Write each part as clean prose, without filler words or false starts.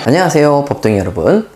안녕하세요, 법동이 여러분.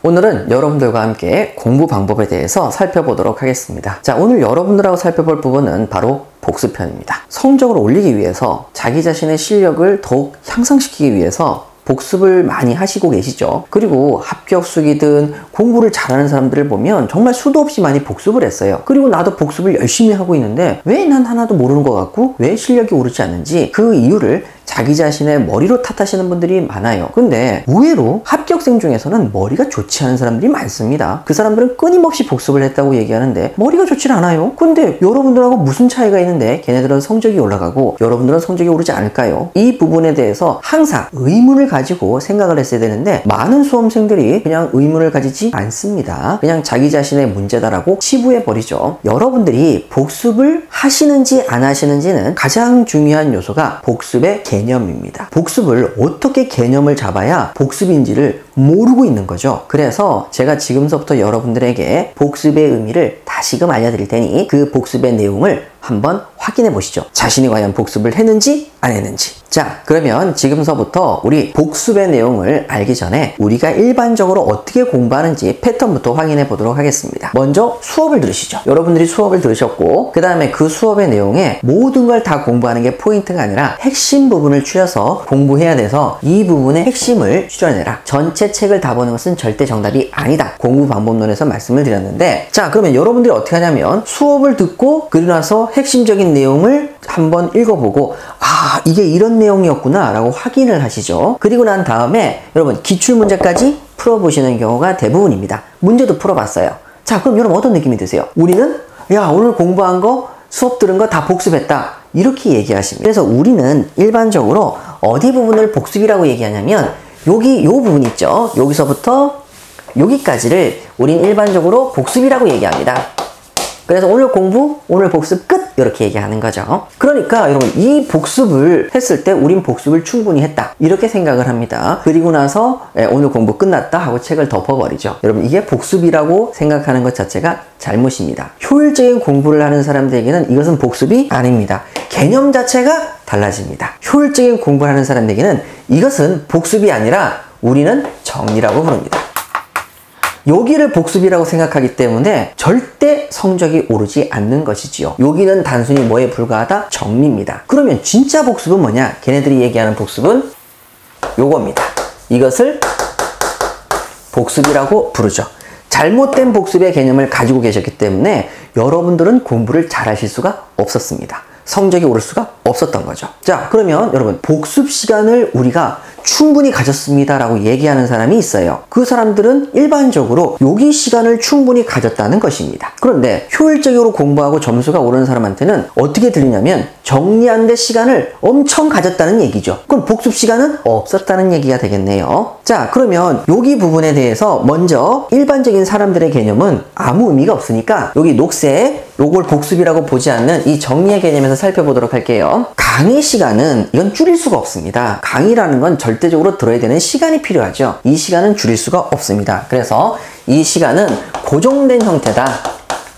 오늘은 여러분들과 함께 공부 방법에 대해서 살펴보도록 하겠습니다. 자, 오늘 여러분들하고 살펴볼 부분은 바로 복습편입니다. 성적을 올리기 위해서 자기 자신의 실력을 더욱 향상시키기 위해서 복습을 많이 하시고 계시죠. 그리고 합격수기든 공부를 잘하는 사람들을 보면 정말 수도 없이 많이 복습을 했어요. 그리고 나도 복습을 열심히 하고 있는데 왜 난 하나도 모르는 것 같고 왜 실력이 오르지 않는지 그 이유를 자기 자신의 머리로 탓하시는 분들이 많아요. 근데 의외로 합격생 중에서는 머리가 좋지 않은 사람들이 많습니다. 그 사람들은 끊임없이 복습을 했다고 얘기하는데 머리가 좋질 않아요. 근데 여러분들하고 무슨 차이가 있는데 걔네들은 성적이 올라가고 여러분들은 성적이 오르지 않을까요? 이 부분에 대해서 항상 의문을 가지고 생각을 했어야 되는데 많은 수험생들이 그냥 의문을 가지지 않습니다. 그냥 자기 자신의 문제다라고 치부해버리죠. 여러분들이 복습을 하시는지 안 하시는지는 가장 중요한 요소가 복습의 개념입니다. 복습을 어떻게 개념을 잡아야 복습인지를 모르고 있는 거죠. 그래서 제가 지금서부터 여러분들에게 복습의 의미를 다시금 알려드릴 테니 그 복습의 내용을 한번 확인해 보시죠. 자신이 과연 복습을 했는지 안 했는지. 자, 그러면 지금서부터 우리 복습의 내용을 알기 전에 우리가 일반적으로 어떻게 공부하는지 패턴부터 확인해 보도록 하겠습니다. 먼저 수업을 들으시죠. 여러분들이 수업을 들으셨고 그 다음에 그 수업의 내용에 모든 걸 다 공부하는 게 포인트가 아니라 핵심 부분을 추려서 공부해야 돼서 이 부분의 핵심을 추려내라. 전체 책을 다 보는 것은 절대 정답이 아니다. 공부 방법론에서 말씀을 드렸는데, 자, 그러면 여러분들이 어떻게 하냐면 수업을 듣고 그리고 나서 핵심적인 내용을 한번 읽어보고 이게 이런 내용이었구나 라고 확인을 하시죠. 그리고 난 다음에 여러분 기출문제까지 풀어보시는 경우가 대부분입니다. 문제도 풀어봤어요. 자, 그럼 여러분 어떤 느낌이 드세요? 우리는 야, 오늘 공부한 거 수업 들은 거 다 복습했다 이렇게 얘기하십니다. 그래서 우리는 일반적으로 어디 부분을 복습이라고 얘기하냐면 여기 요 부분 있죠. 여기서부터 여기까지를 우린 일반적으로 복습이라고 얘기합니다. 그래서 오늘 공부, 오늘 복습 끝! 이렇게 얘기하는 거죠. 그러니까 여러분 이 복습을 했을 때 우린 복습을 충분히 했다 이렇게 생각을 합니다. 그리고 나서 오늘 공부 끝났다 하고 책을 덮어버리죠. 여러분 이게 복습이라고 생각하는 것 자체가 잘못입니다. 효율적인 공부를 하는 사람들에게는 이것은 복습이 아닙니다. 개념 자체가 달라집니다. 효율적인 공부를 하는 사람들에게는 이것은 복습이 아니라 우리는 정리라고 부릅니다. 여기를 복습이라고 생각하기 때문에 절대 성적이 오르지 않는 것이지요. 여기는 단순히 뭐에 불과하다? 정리입니다. 그러면 진짜 복습은 뭐냐? 걔네들이 얘기하는 복습은 요겁니다. 이것을 복습이라고 부르죠. 잘못된 복습의 개념을 가지고 계셨기 때문에 여러분들은 공부를 잘 하실 수가 없었습니다. 성적이 오를 수가 없었던 거죠. 자, 그러면 여러분 복습 시간을 우리가 충분히 가졌습니다 라고 얘기하는 사람이 있어요. 그 사람들은 일반적으로 여기 시간을 충분히 가졌다는 것입니다. 그런데 효율적으로 공부하고 점수가 오르는 사람한테는 어떻게 들리냐면 정리하는 데 시간을 엄청 가졌다는 얘기죠. 그럼 복습 시간은 없었다는 얘기가 되겠네요. 자, 그러면 여기 부분에 대해서 먼저 일반적인 사람들의 개념은 아무 의미가 없으니까 여기 녹색 요걸 복습이라고 보지 않는 이 정리의 개념에서 살펴보도록 할게요. 강의 시간은 이건 줄일 수가 없습니다. 강의라는 건 절대적으로 들어야 되는 시간이 필요하죠. 이 시간은 줄일 수가 없습니다. 그래서 이 시간은 고정된 형태다.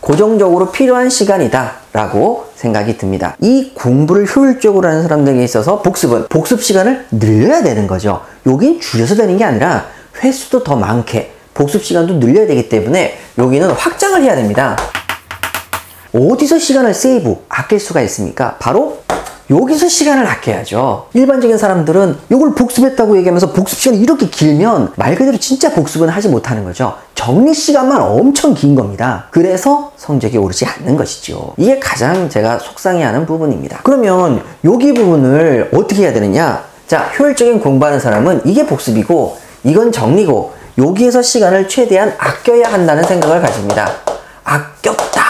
고정적으로 필요한 시간이다 라고 생각이 듭니다. 이 공부를 효율적으로 하는 사람들에게 있어서 복습은 복습 시간을 늘려야 되는 거죠. 여긴 줄여서 되는 게 아니라 횟수도 더 많게 복습 시간도 늘려야 되기 때문에 여기는 확장을 해야 됩니다. 어디서 시간을 아낄 수가 있습니까? 바로 여기서 시간을 아껴야죠. 일반적인 사람들은 이걸 복습했다고 얘기하면서 복습 시간이 이렇게 길면 말 그대로 진짜 복습은 하지 못하는 거죠. 정리 시간만 엄청 긴 겁니다. 그래서 성적이 오르지 않는 것이죠. 이게 가장 제가 속상해하는 부분입니다. 그러면 여기 부분을 어떻게 해야 되느냐? 자, 효율적인 공부하는 사람은 이게 복습이고 이건 정리고 여기에서 시간을 최대한 아껴야 한다는 생각을 가집니다. 아꼈다.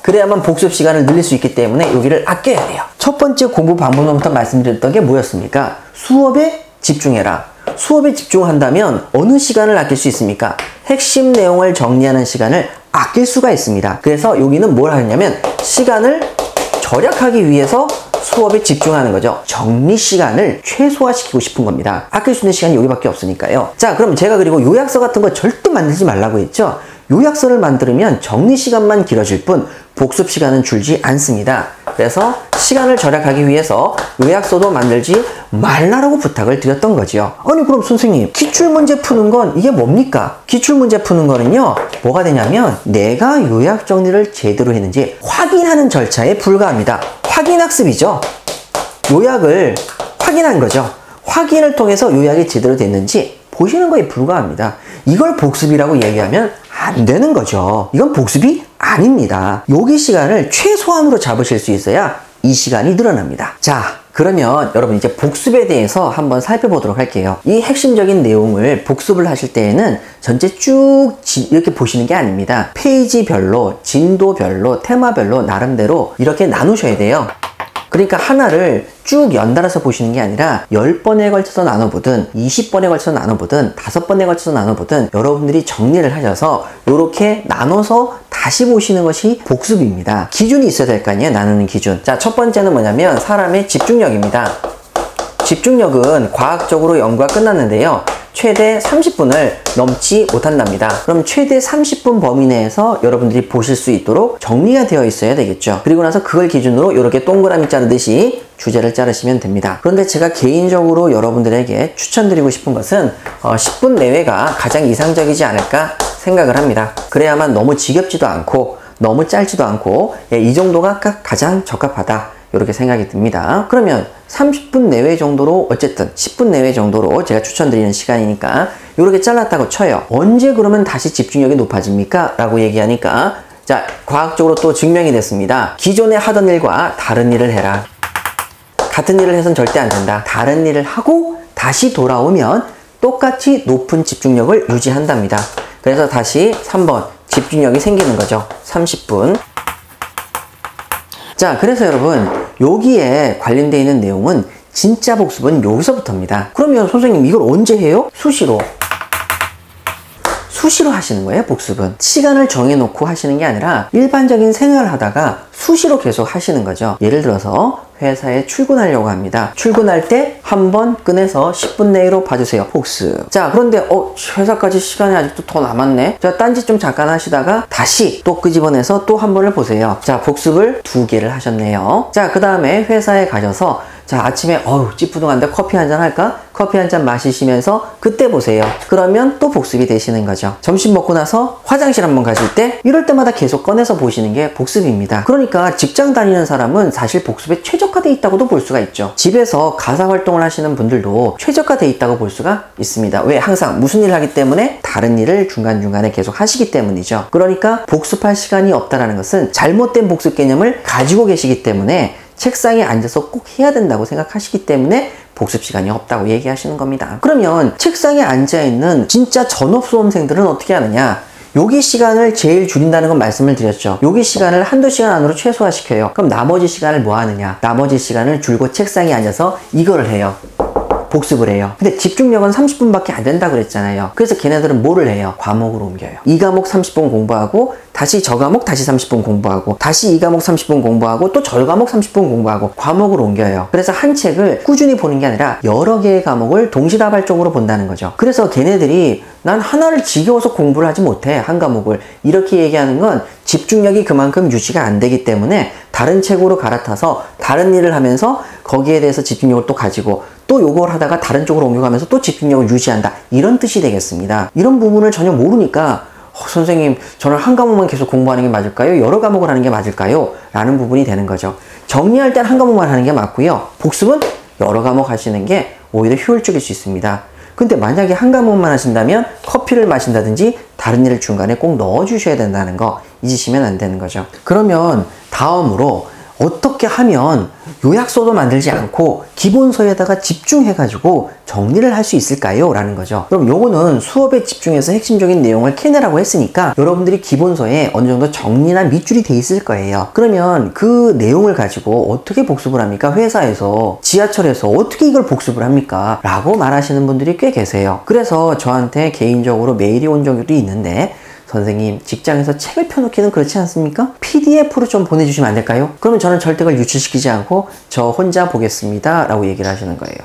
그래야만 복습 시간을 늘릴 수 있기 때문에 여기를 아껴야 돼요. 첫 번째 공부 방법부터 말씀드렸던 게 뭐였습니까? 수업에 집중해라. 수업에 집중한다면 어느 시간을 아낄 수 있습니까? 핵심 내용을 정리하는 시간을 아낄 수가 있습니다. 그래서 여기는 뭘 하냐면 시간을 절약하기 위해서 수업에 집중하는 거죠. 정리 시간을 최소화시키고 싶은 겁니다. 아낄 수 있는 시간이 여기밖에 없으니까요. 자, 그럼 제가 그리고 요약서 같은 거 절대 만들지 말라고 했죠. 요약서를 만들면 정리 시간만 길어질 뿐 복습 시간은 줄지 않습니다. 그래서 시간을 절약하기 위해서 요약서도 만들지 말라라고 부탁을 드렸던 거지요. 아니 그럼 선생님, 기출문제 푸는 건 이게 뭡니까? 기출문제 푸는 거는요, 뭐가 되냐면 내가 요약 정리를 제대로 했는지 확인하는 절차에 불과합니다. 확인학습이죠. 요약을 확인한 거죠. 확인을 통해서 요약이 제대로 됐는지 보시는 거에 불과합니다. 이걸 복습이라고 얘기하면 안 되는 거죠. 이건 복습이 아닙니다. 여기 시간을 최소한으로 잡으실 수 있어야 이 시간이 늘어납니다. 자, 그러면 여러분 이제 복습에 대해서 한번 살펴보도록 할게요. 이 핵심적인 내용을 복습을 하실 때에는 전체 쭉 이렇게 보시는 게 아닙니다. 페이지별로, 진도별로, 테마별로 나름대로 이렇게 나누셔야 돼요. 그러니까 하나를 쭉 연달아서 보시는 게 아니라 10번에 걸쳐서 나눠보든 20번에 걸쳐서 나눠보든 5번에 걸쳐서 나눠보든 여러분들이 정리를 하셔서 이렇게 나눠서 다시 보시는 것이 복습입니다. 기준이 있어야 될 거 아니에요? 나누는 기준. 자, 첫 번째는 뭐냐면 사람의 집중력입니다. 집중력은 과학적으로 연구가 끝났는데요. 최대 30분을 넘지 못한답니다. 그럼 최대 30분 범위 내에서 여러분들이 보실 수 있도록 정리가 되어 있어야 되겠죠. 그리고 나서 그걸 기준으로 이렇게 동그라미 자르듯이 주제를 자르시면 됩니다. 그런데 제가 개인적으로 여러분들에게 추천드리고 싶은 것은 10분 내외가 가장 이상적이지 않을까 생각을 합니다. 그래야만 너무 지겹지도 않고 너무 짧지도 않고 이 정도가 가장 적합하다, 이렇게 생각이 듭니다. 그러면 30분 내외 정도로, 어쨌든 10분 내외 정도로 제가 추천드리는 시간이니까 이렇게 잘랐다고 쳐요. 언제 그러면 다시 집중력이 높아집니까? 라고 얘기하니까, 자, 과학적으로 또 증명이 됐습니다. 기존에 하던 일과 다른 일을 해라. 같은 일을 해서는 절대 안 된다. 다른 일을 하고 다시 돌아오면 똑같이 높은 집중력을 유지한답니다. 그래서 다시 3번 집중력이 생기는 거죠. 30분. 자, 그래서 여러분 여기에 관련되어 있는 내용은 진짜 복습은 여기서부터입니다. 그러면 선생님 이걸 언제 해요? 수시로 하시는 거예요. 복습은 시간을 정해놓고 하시는 게 아니라 일반적인 생활을 하다가 수시로 계속 하시는 거죠. 예를 들어서 회사에 출근하려고 합니다. 출근할 때 한번 꺼내서 10분 내로 봐주세요. 복습. 자, 그런데 회사까지 시간이 아직도 더 남았네. 자, 딴짓 좀 잠깐 하시다가 다시 또 끄집어내서 또 한 번을 보세요. 자, 복습을 2개를 하셨네요. 자, 그 다음에 회사에 가셔서, 자, 아침에 찌뿌둥한데 커피 한잔 할까? 커피 한잔 마시시면서 그때 보세요. 그러면 또 복습이 되시는 거죠. 점심 먹고 나서 화장실 한번 가실 때, 이럴 때마다 계속 꺼내서 보시는 게 복습입니다. 그러니까 직장 다니는 사람은 사실 복습에 최적화되어 있다고도 볼 수가 있죠. 집에서 가사 활동을 하시는 분들도 최적화되어 있다고 볼 수가 있습니다. 왜? 항상 무슨 일을 하기 때문에 다른 일을 중간중간에 계속 하시기 때문이죠. 그러니까 복습할 시간이 없다는 것은 잘못된 복습 개념을 가지고 계시기 때문에 책상에 앉아서 꼭 해야 된다고 생각하시기 때문에 복습 시간이 없다고 얘기하시는 겁니다. 그러면 책상에 앉아있는 진짜 전업수험생들은 어떻게 하느냐? 여기 시간을 제일 줄인다는 건 말씀을 드렸죠. 여기 시간을 한두 시간 안으로 최소화시켜요. 그럼 나머지 시간을 뭐 하느냐? 나머지 시간을 줄고 책상에 앉아서 이거를 해요. 복습을 해요. 근데 집중력은 30분밖에 안 된다 그랬잖아요. 그래서 걔네들은 뭐를 해요? 과목으로 옮겨요. 이 과목 30분 공부하고 다시 저 과목 다시 30분 공부하고 다시 이 과목 30분 공부하고 또 저 과목 30분 공부하고 과목으로 옮겨요. 그래서 한 책을 꾸준히 보는 게 아니라 여러 개의 과목을 동시다발적으로 본다는 거죠. 그래서 걔네들이 난 하나를 지겨워서 공부를 하지 못해, 한 과목을, 이렇게 얘기하는 건 집중력이 그만큼 유지가 안 되기 때문에 다른 책으로 갈아타서 다른 일을 하면서 거기에 대해서 집중력을 또 가지고 또 요걸 하다가 다른 쪽으로 옮겨가면서 또 집중력을 유지한다, 이런 뜻이 되겠습니다. 이런 부분을 전혀 모르니까 선생님 저는 한 과목만 계속 공부하는 게 맞을까요? 여러 과목을 하는 게 맞을까요? 라는 부분이 되는 거죠. 정리할 땐 한 과목만 하는 게 맞고요. 복습은 여러 과목 하시는 게 오히려 효율적일 수 있습니다. 근데 만약에 한 과목만 하신다면 커피를 마신다든지 다른 일을 중간에 꼭 넣어 주셔야 된다는 거 잊으시면 안 되는 거죠. 그러면 다음으로 어떻게 하면 요약서도 만들지 않고 기본서에다가 집중해가지고 정리를 할 수 있을까요? 라는 거죠. 그럼 요거는 수업에 집중해서 핵심적인 내용을 캐내라고 했으니까 여러분들이 기본서에 어느 정도 정리나 밑줄이 돼 있을 거예요. 그러면 그 내용을 가지고 어떻게 복습을 합니까? 회사에서, 지하철에서 어떻게 이걸 복습을 합니까? 라고 말하시는 분들이 꽤 계세요. 그래서 저한테 개인적으로 메일이 온 적이 있는데, 선생님 직장에서 책을 펴놓기는 그렇지 않습니까? PDF로 좀 보내주시면 안 될까요? 그러면 저는 절대 그걸 유출시키지 않고 저 혼자 보겠습니다 라고 얘기를 하시는 거예요.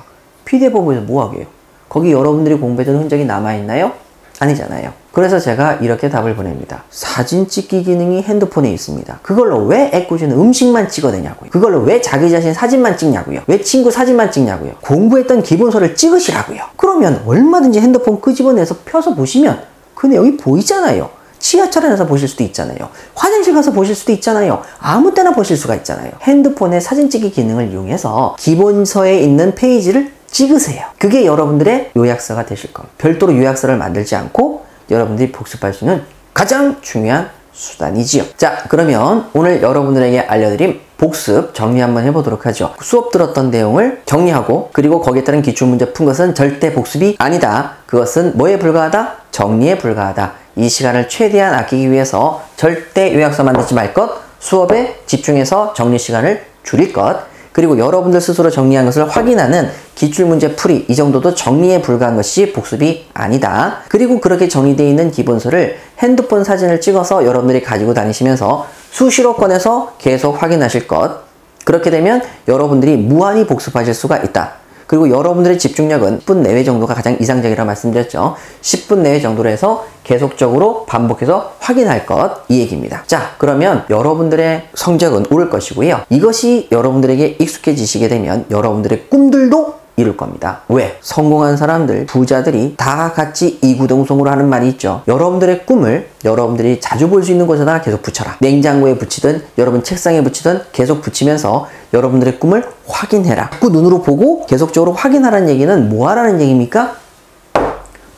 PDF 보면서 뭐 하게요? 거기 여러분들이 공부해둔 흔적이 남아있나요? 아니잖아요. 그래서 제가 이렇게 답을 보냅니다. 사진 찍기 기능이 핸드폰에 있습니다. 그걸로 왜 애꿎은 음식만 찍어내냐고요. 그걸로 왜 자기 자신 사진만 찍냐고요. 왜 친구 사진만 찍냐고요. 공부했던 기본서를 찍으시라고요. 그러면 얼마든지 핸드폰 끄집어내서 펴서 보시면 그 내용이 보이잖아요. 지하철에 나서 보실 수도 있잖아요. 화장실 가서 보실 수도 있잖아요. 아무 때나 보실 수가 있잖아요. 핸드폰의 사진 찍기 기능을 이용해서 기본서에 있는 페이지를 찍으세요. 그게 여러분들의 요약서가 되실 겁니다. 별도로 요약서를 만들지 않고 여러분들이 복습할 수 있는 가장 중요한 수단이지요. 자, 그러면 오늘 여러분들에게 알려드린 복습 정리 한번 해보도록 하죠. 수업 들었던 내용을 정리하고 그리고 거기에 따른 기출문제 푼 것은 절대 복습이 아니다. 그것은 뭐에 불과하다? 정리에 불과하다. 이 시간을 최대한 아끼기 위해서 절대 요약서 만들지 말 것, 수업에 집중해서 정리 시간을 줄일 것, 그리고 여러분들 스스로 정리한 것을 확인하는 기출문제 풀이, 이 정도도 정리에 불과한 것이 복습이 아니다. 그리고 그렇게 정리되어 있는 기본서를 핸드폰 사진을 찍어서 여러분들이 가지고 다니시면서 수시로 꺼내서 계속 확인하실 것. 그렇게 되면 여러분들이 무한히 복습하실 수가 있다. 그리고 여러분들의 집중력은 10분 내외 정도가 가장 이상적이라고 말씀드렸죠. 10분 내외 정도로 해서 계속적으로 반복해서 확인할 것, 이 얘기입니다. 자, 그러면 여러분들의 성적은 오를 것이고요. 이것이 여러분들에게 익숙해지시게 되면 여러분들의 꿈들도 이룰 겁니다. 왜? 성공한 사람들, 부자들이 다 같이 이구동성으로 하는 말이 있죠. 여러분들의 꿈을 여러분들이 자주 볼 수 있는 곳에다 계속 붙여라. 냉장고에 붙이든 여러분 책상에 붙이든 계속 붙이면서 여러분들의 꿈을 확인해라. 자꾸 눈으로 보고 계속적으로 확인하라는 얘기는 뭐 하라는 얘기입니까?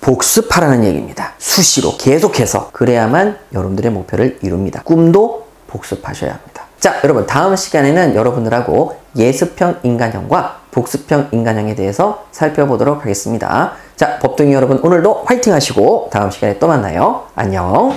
복습하라는 얘기입니다. 수시로 계속해서. 그래야만 여러분들의 목표를 이룹니다. 꿈도 복습하셔야 합니다. 자, 여러분 다음 시간에는 여러분들하고 예습형 인간형과 복습형 인간형에 대해서 살펴보도록 하겠습니다. 자, 법둥이 여러분 오늘도 화이팅 하시고 다음 시간에 또 만나요. 안녕.